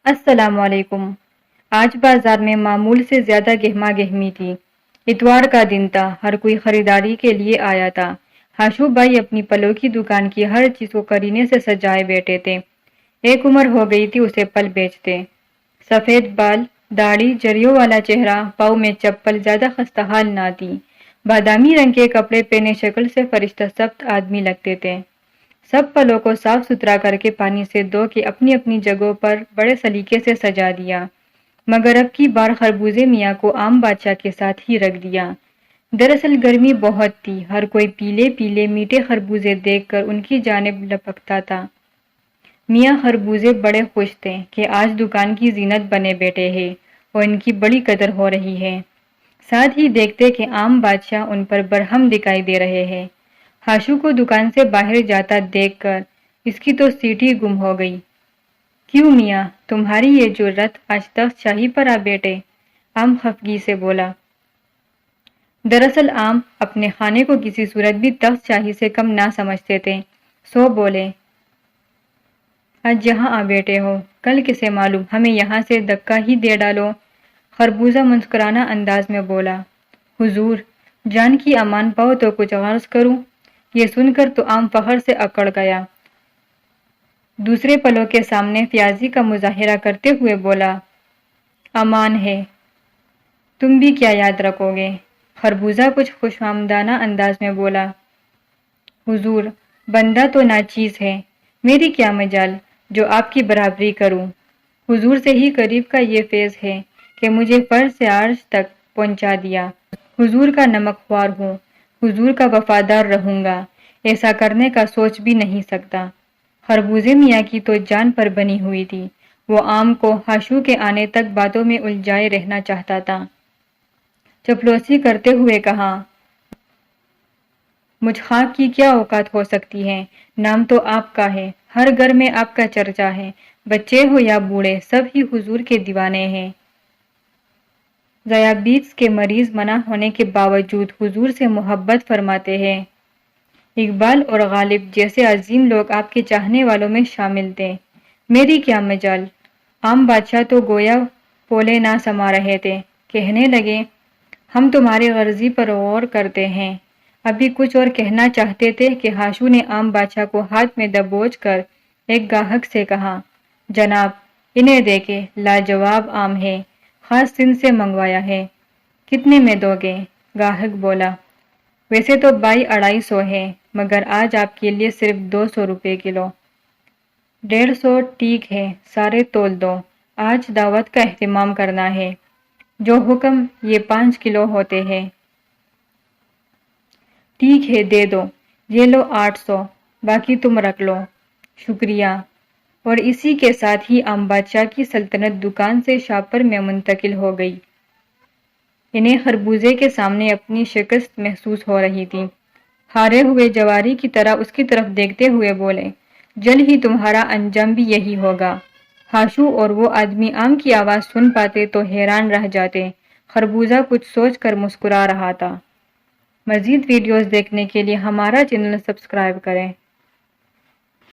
السلام علیکم۔ آج بازار میں معمول سے زیادہ گہما گہمی تھی۔ اتوار کا دن تھا، ہر کوئی خریداری کے لیے آیا تھا۔ ہاشو بھائی اپنی پلوں کی دکان کی ہر چیز کو کرینے سے سجائے بیٹھے تھے۔ ایک عمر ہو گئی تھی اسے پل بیچتے۔ سفید بال، داڑھی، جریوں والا چہرہ، پاؤں میں چپل، زیادہ خستہ حال نہ تھی۔ بادامی رنگ کے کپڑے پہنے شکل سے فرشتہ سبز آدمی لگتے تھے۔ سب پلوں کو صاف ستھرا کر کے پانی سے دھو کے اپنی اپنی جگہوں پر بڑے سلیقے سے سجا دیا، مگر اب کی بار خربوزے میاں کو عام بادشاہ کے ساتھ ہی رکھ دیا۔ دراصل گرمی بہت تھی، ہر کوئی پیلے پیلے میٹھے خربوزے دیکھ کر ان کی جانب لپکتا تھا۔ میاں خربوزے بڑے خوش تھے کہ آج دکان کی زینت بنے بیٹھے ہیں اور ان کی بڑی قدر ہو رہی ہے۔ ساتھ ہی دیکھتے کہ عام بادشاہ ان پر برہم دکھائی دے رہے ہیں۔ ہاشو کو دکان سے باہر جاتا دیکھ کر اس کی تو سیٹ ہی گم ہو گئی۔ کیوں میاں، تمہاری یہ جرت آج تخت شاہی پر آ بیٹھے؟ عام خفگی سے بولا۔ دراصل عام اپنے خانے کو کسی صورت بھی تخت شاہی سے کم نہ سمجھتے تھے، سو بولے، آج یہاں آ بیٹھے ہو، کل کسے معلوم ہمیں یہاں سے دھکا ہی دے ڈالو۔ خربوزہ مسکرانہ انداز میں بولا، حضور، جان کی امان پاؤ تو کچھ غرض کروں۔ یہ سن کر تو عام فخر سے اکڑ گیا۔ دوسرے پلوں کے سامنے پیازی کا مظاہرہ کرتے ہوئے بولا، امان ہے، تم بھی کیا یاد رکھو گے؟ خربوزہ کچھ خوش آمدانہ انداز میں بولا، حضور، بندہ تو ناچیز ہے، میری کیا مجال جو آپ کی برابری کروں۔ حضور سے ہی قریب کا یہ فیض ہے کہ مجھے فرش سے عرش تک پہنچا دیا۔ حضور کا نمک خوار ہوں، حضور کا وفادار رہوں گا، ایسا کرنے کا سوچ بھی نہیں سکتا۔ خربوزے میاں کی تو جان پر بنی ہوئی تھی، وہ عام کو ہاشو کے آنے تک باتوں میں الجھائے رہنا چاہتا تھا۔ چپلوسی کرتے ہوئے کہا، مجھ خاک کی کیا اوقات ہو سکتی ہے، نام تو آپ کا ہے، ہر گھر میں آپ کا چرچا ہے، بچے ہو یا بوڑھے سب ہی حضور کے دیوانے ہیں۔ ذیابیطس کے مریض منع ہونے کے باوجود حضور سے محبت فرماتے ہیں۔ اقبال اور غالب جیسے عظیم لوگ آپ کے چاہنے والوں میں شامل تھے۔ میری کیا مجال؟ عام بادشاہ تو گویا پولے نہ سما رہے تھے، کہنے لگے، ہم تمہاری غرضی پر غور کرتے ہیں۔ ابھی کچھ اور کہنا چاہتے تھے کہ ہاشو نے عام بادشاہ کو ہاتھ میں دبوچ کر ایک گاہک سے کہا، جناب، انہیں دیکھیں، لاجواب آم ہے، خاص سندھ سے منگوایا ہے، کتنے میں دو گے؟ گاہک بولا، ویسے تو بائی 250 ہے، مگر آج آپ کے لیے صرف 200 روپے کلو۔ 150 ٹھیک ہے، سارے تول دو، آج دعوت کا اہتمام کرنا ہے، جو حکم یہ 5 کلو ہوتے ہیں۔ ٹھیک ہے، دے دو، یہ لو 800، باقی تم رکھ لو، شکریہ۔ اور اسی کے ساتھ ہی عام بادشاہ کی سلطنت دکان سے شاپر میں منتقل ہو گئی۔ انہیں خربوزے کے سامنے اپنی شکست محسوس ہو رہی تھی۔ ہارے ہوئے جواری کی طرح اس کی طرف دیکھتے ہوئے بولے، جلد ہی تمہارا انجام بھی یہی ہوگا۔ ہاشو اور وہ آدمی عام کی آواز سن پاتے تو حیران رہ جاتے۔ خربوزہ کچھ سوچ کر مسکرا رہا تھا۔ مزید ویڈیوز دیکھنے کے لیے ہمارا چینل سبسکرائب کریں۔